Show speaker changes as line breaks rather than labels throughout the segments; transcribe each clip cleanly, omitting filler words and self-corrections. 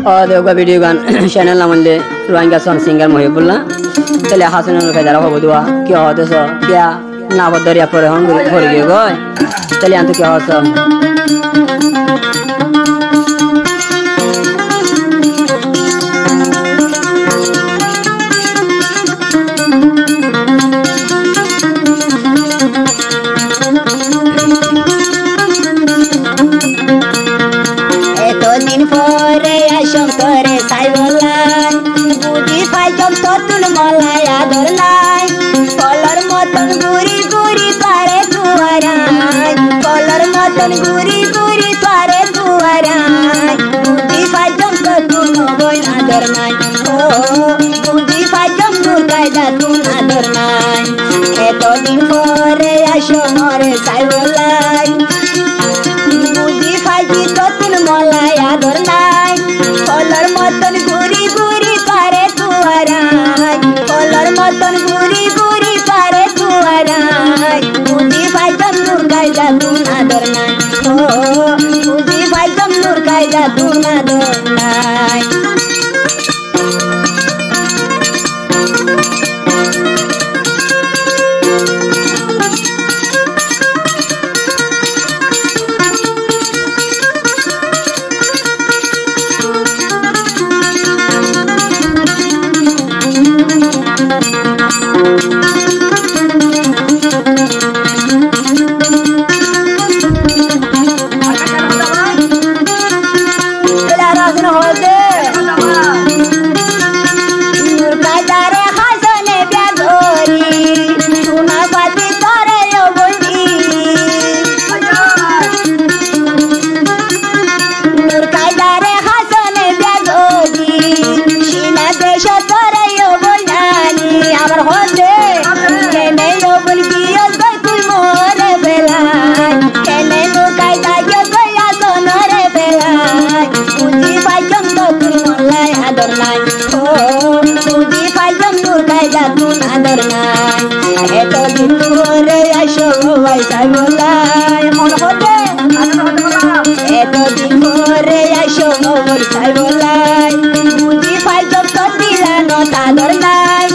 দেখবা ভিডিও গান চ্যানেল নামলে রোহিঙ্গা সন সিঙ্গার মহিবুল্লাহ তাহলে হাসনের কায়দারা হবো দোয়া কি হতেছ কিয়া না বদরিয়া পরে হন ভরে গিয়ে গয় তাহলে আনতো কি হস
এতদিন পরে আসম করে সাই বললাই বুঝি পাইজম ততুন মলাই আদর নাই কলর মতন গুড়ি গুড়ি পারে দুয়ারাই কলর মতন গুড়ি গুড়ি পারে দুয়ারাই বুঝি পাইজম ততুন বই আদর নাই ও বুঝি পাইজম নূর কায়দা তুন আদর নাই এতদিন পরে আসম করে সাই বললাই বুঝি পাইজি ততুন মলাই আদর নাই কলর মতন গুড়ি গুড়ি পারে দুয়ারাই কলর মতন গুড়ি গুড়ি পারে দুয়ারাই বুঝি পাইজম নূর কায়দা তুন আদর নাই ও বুঝি পাইজম নূর কায়দা তুন আদর নাই এতদিন পরে আসো সাই বলাই মন হতে এতদিন পরে আসো সাই বলাই বুঝি পাইজম তো দিলানো তাদর নাই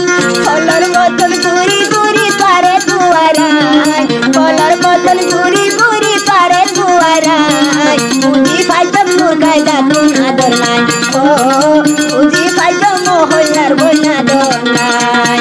কলর মতন গুড়ি গুড়ি পারে দুয়ারাই কলর মতন গুড়ি গুড়ি পারে দুয়ারাই বুঝি পাইজম নূর কায়দা তুন আদর নাই ও বুঝি পাইজম মহল্লার বই আদর নাই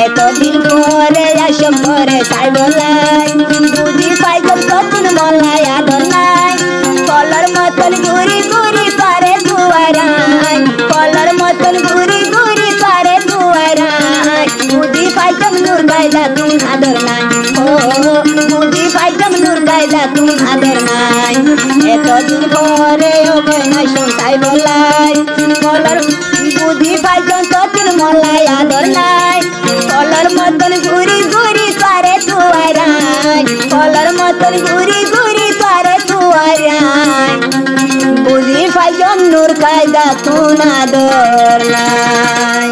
এতদিন পরে আসম করে সাই বলাই বুঝি পাইজম ততুন মলাই আদর নাই কলর মতন গুড়ি গুড়ি পারে দুয়ারাই কলর মতন গুড়ি গুড়ি পারে দুয়ারাই বুঝি পাইজম নূর কায়দা তুন আদর নাই ও বুঝি পাইজম নূর কায়দা তুন আদর নাই এতদিন পরে আসম সাই বলাই কলর বুঝি পাইজম ততুন মলাই আদর নাই কলর মতন গুড়ি গুড়ি পারে দুয়ারাই কলর মতন গুড়ি গুড়ি পারে দুয়ারাই বুঝি পাইজম নূর কায়দা তুন আদর নাই।